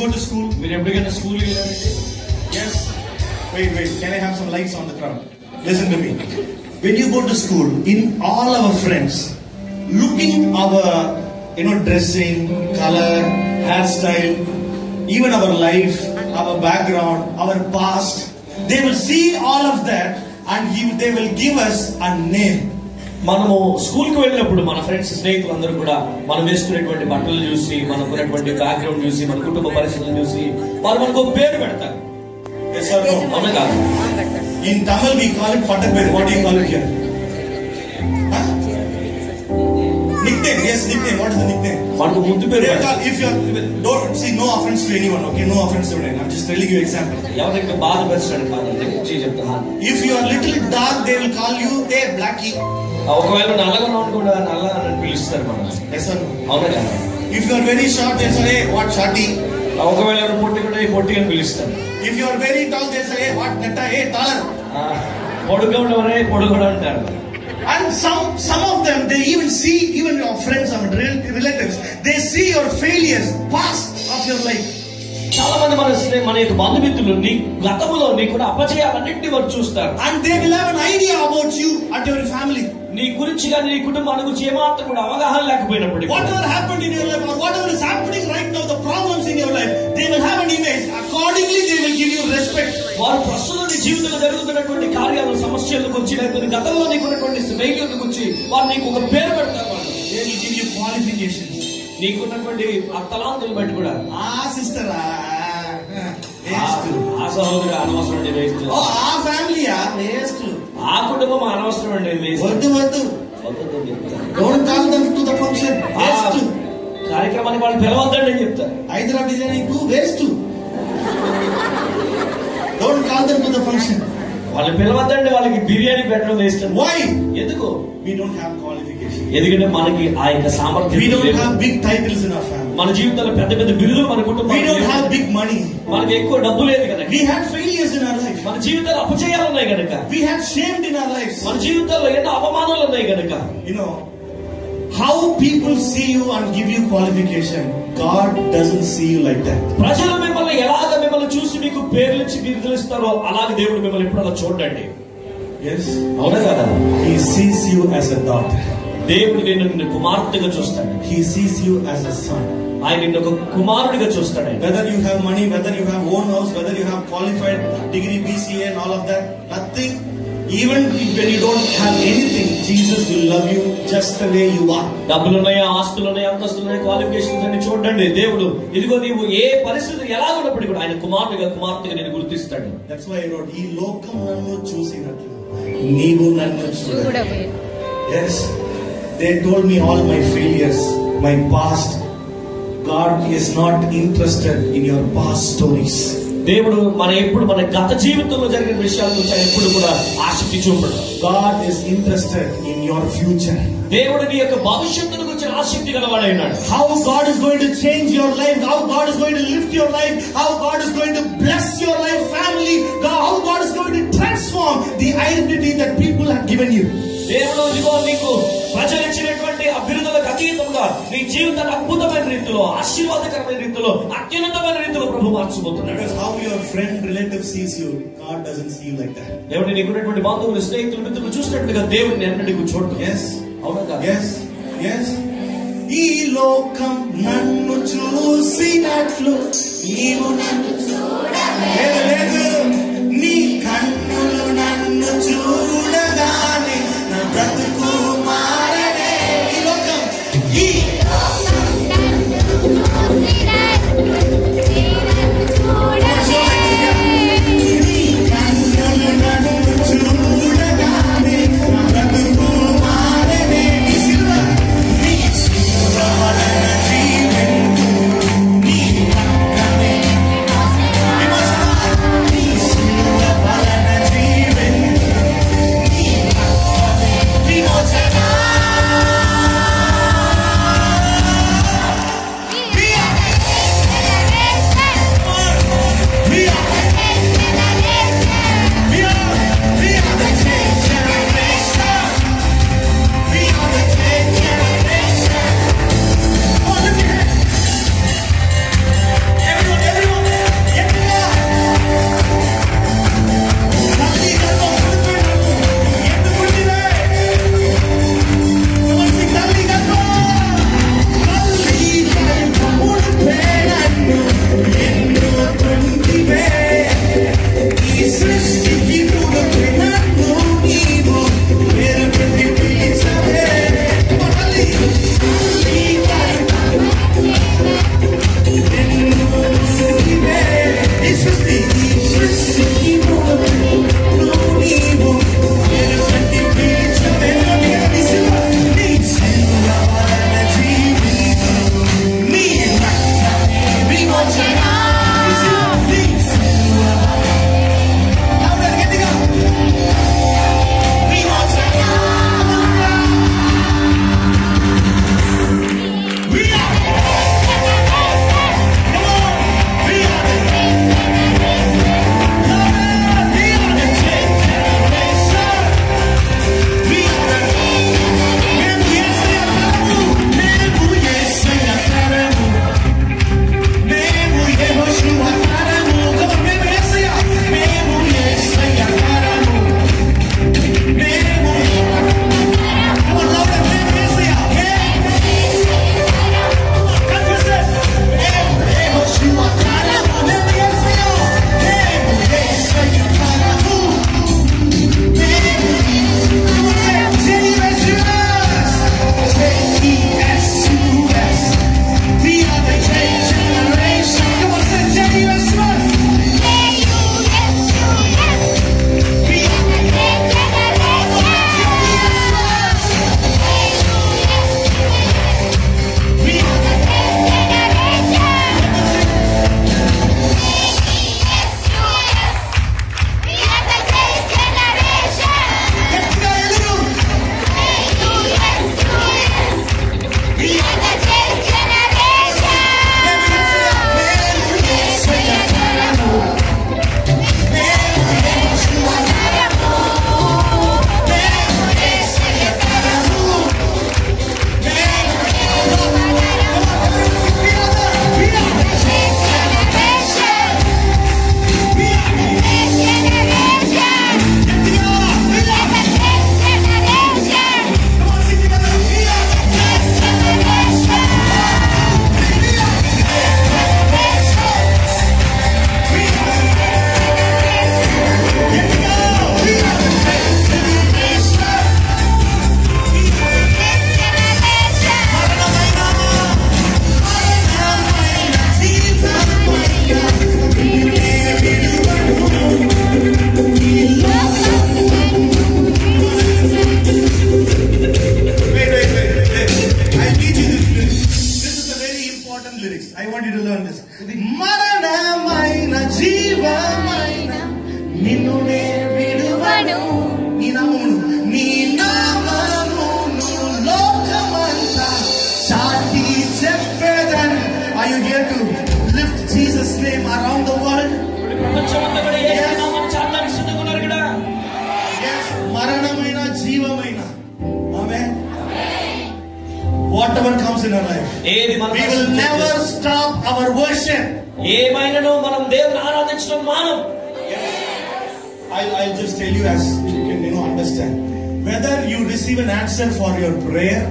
go to school? మీరు ఎప్పటికైనా స్కూల్కి వెళ్ళారండి? Yes. Wait. Can I have some lights on the crowd? Listen to me. When you go to school, in all our friends, looking our dressing, color, hairstyle, even our life, our background, our past, they will see all of that and they will give us a name. మనము స్కూల్కి వెళ్ళినప్పుడు మన friends స్నేహితులందరూ కూడా మనం వేసుకునేటువంటి బట్టలు చూసి, మనకున్నటువంటి background చూసి, మన కుటుంబ పరిస్థితులను చూసి వాళ్ళు మనకు ఒక పేరు పెడతారు. అవునా కాదు? In Tamil we call it Pattakperu. What do you call it here? Nickname. Yes, nickname. What is the nickname? మనకు ముద్దు పేరు. If you don't see, no offense to anyone. Okay, no offense to anyone. I'm just telling you example. ఎవరికి బాధ పెంచడానికి కాదండి, చెప్తా. If you are little dark, they will call you a blackie. ఒకవేళ నల్లగా కూడా నల్ల అని పిలుస్తారు మనం. Yes or no? అవునా కదా? If you are very short, they say, hey, what shorty? ఒకవేళ పొట్టి కూడా పొట్టి అని పిలుస్తారు. If you are very tall, they say, hey, what netta? Hey, taller. పొడుగా ఉన్నవరే పొడుగుడు అంటారు. And some of them, they even see, even your friends and relatives, they see your failures, past of your life. చాలా మంది మన యొక్క బంధుమిత్రులు నీ గతంలో నీకున్న అపజయాలన్నింటినీ వారు చూస్తారు. And they will have an idea about you at your family. నీ గురించి కానీ నీ కుటుంబాన్ని గురించి ఏమాత్రం కూడా అవగాహన లేకపోయినప్పుడు, whatever happened in your life or whatever is happening right now, the problems in your life, they will have an image. Accordingly, they will give you respect. వారు ప్రస్తుతం నీ జీవితంలో జరుగుతున్నటువంటి కార్యాలు, సమస్యల గురించి, లేకపోతే గతంలో నీకున్నటువంటి ఫెయిల్యూర్ గురించి వారు నీకు ఒక పేరు పెడతారు. They will give you qualifications. నీకున్నటువంటి ఆ తలాంతులు బట్టి కూడా, ఆ సిస్టర్, ఆ సహోదరు అనవసరం అండి, వేస్ట్. ఆ ఫ్యామిలీ వేస్ట్, ఆ కుటుంబం అనవసరం అండి, వద్దు. Don't call them to the function. Waste. కార్యక్రమానికి వాళ్ళు పిలవద్దండి అని చెప్తారు. Hyderabad designing too waste. Don't call them to the function. వాళ్ళు పిలవద్దండి, వాళ్ళకి బిర్యానీ పెట్టడం వేస్ట్. Why? ఎందుకు? We don't have qualification. ఎందుకంటే మనకి ఆ యొక్క సామర్థ్యం. We don't have big titles in our family. మన జీవితంలో పెద్ద పెద్ద బిరుదులు మన కుటుంబం. We don't have big money. మనకి ఎక్కువ డబ్బు లేదు కనుక. We had failures in our life. మన జీవితాలు అపజయాలు ఉన్నాయి కనుక. We had shamed in our lives. మన జీవితాల్లో ఎన్నో అవమానాలు ఉన్నాయి కనుక. You know how people see you and give you qualification. God doesn't see you like that. ప్రజలు మిమ్మల్ని మిమ్మల్ని చూసి మీకు పేర్లు ఇచ్చి బిరుదులు ఇస్తారో అలాగే దేవుడు మిమ్మల్ని ఎప్పుడు అలా చూడండి. Yes. అవునా కదా? He sees you as a daughter. దేవుడు నిన్ను కుమార్తెగా చూస్తాడు. He sees you as a son. ఆయన నిన్ను ఒక కుమారుడిగా చూస్తాడు. Whether you have money, whether you have own house, whether you have qualified degree, BCA and all of that, nothing. Even when you don't have anything, Jesus will love you just the way you are. డబ్బులు ఉన్నాయా, ఆస్తులు ఉన్నాయా, అంతస్తులు ఉన్నాయా, qualifications అన్ని చూడండి. దేవుడు ఇదిగో నీవు ఏ పరిస్థితి ఎలా ఉన్నప్పటికీ కూడా ఆయన కుమార్తెగా నేను గుర్తిస్తాడు. That's why I wrote, ఈ లోకం నన్ను చూసినట్లు నీవు నన్ను చూడవు. Yes, they told me all my failures, my past. God is not interested in your past stories. దేవుడు మన గత జీవితంలో జరిగిన విషయాల గురించి ఎప్పుడు కూడా ఆసక్తి చూపడు. God is interested in your future. దేవుడు నీ యొక్క భవిష్యత్తును గురించి ఆసక్తి గలవాడై ఉన్నాడు. How God is going to change your life, how God is going to lift your life, how God is going to bless your life, family, how God is going to transform the identity that people have given you. దేవుడు ఇదిగో నీకు ప్రజలు ఇచ్చినటువంటి అభివృద్ధులకు అతీతంగా నీ జీవితాన్ని అద్భుతమైన రీతిలో, ఆశీర్వాదకరమైన రీతిలో, అత్యున్నతమైన రీతిలో ప్రభు మార్చబోతున్నాడు. Because how your friend, relative sees you, God doesn't see you like that. దేవుడు నీకున్నటువంటి బంధువులు, స్నేహితులు, మిత్రులు చూసినట్టుగా దేవుడిని ఎన్నడూ చూడడు. Yes. అవునా కదా? Yes. ఈ లోకం నన్ను చూసినట్లు నీవు నన్ను చూడలేదు. నీ కన్నులు నన్ను చూడగానే నా బ్రతుకు మారనే. ఈ లోకం నీ కన్నులు నన్ను చూడగానే నా బ్రతుకు మారనే. నీ సిలువ వలన జీవించు, నీ పక్కనే the world. Yes, Maranamaina, Jeevamaina. Amen. Whatever comes in our life, we will never stop our worship. I'll just tell you as you can understand. Whether you receive an answer for your prayer,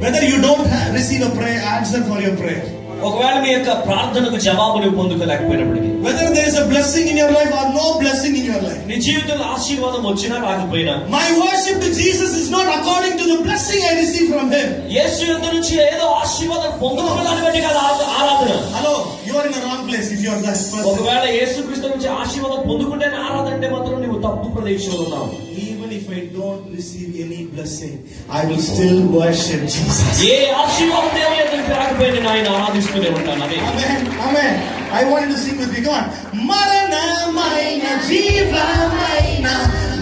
whether you don't receive a answer for your prayer, ఒకవేళ మీ యొక్క ప్రార్థనకు జవాబును పొందుకోలేకపోయినప్పటికీ, whether there is a blessing in your life or no blessing in your life, నీ జీవితంలో ఆశీర్వాదం వచ్చినా రాకపోయినా, my worship to Jesus is not according to the blessing I receive from Him. యేసు యొద్ద నుంచి ఏదో ఆశీర్వాదం పొందుకోవాలని బట్టి కాదు ఆరాధన. Hello, you are in the wrong place if you are that person. ఒకవేళ యేసుక్రీస్తు నుంచి ఆశీర్వాదం పొందుకుంటేనే ఆరాధన అంటే మాత్రం నీవు తప్పు ప్రదేశంలో ఉన్నావు. Even if I don't receive any blessing, I will still worship Jesus. ఏ ఆశీర్వాదం దేవుని యొద్ద నుంచి రాకపోయినా ఆయన ఆరాధిస్తూనే ఉంటాను. Amen. Amen. I wanted to sing with you. Come on. Maranamaina, Jeevamaina,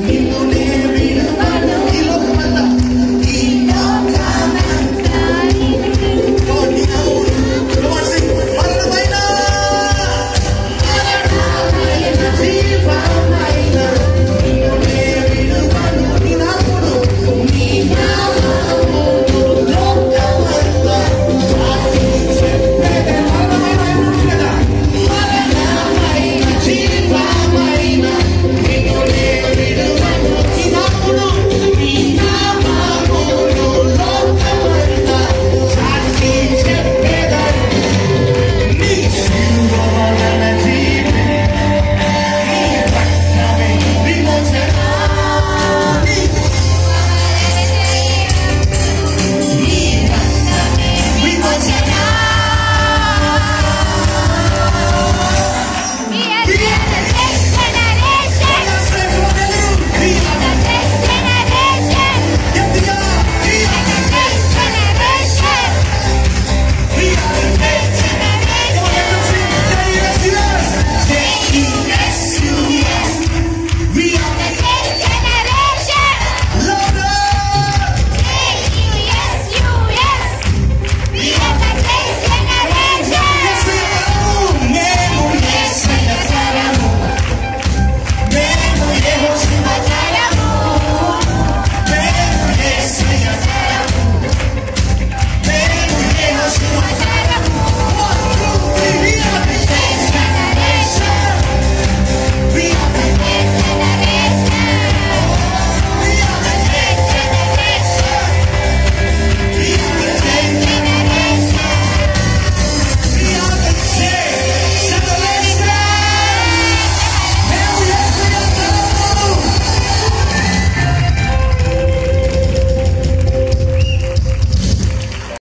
Ninnu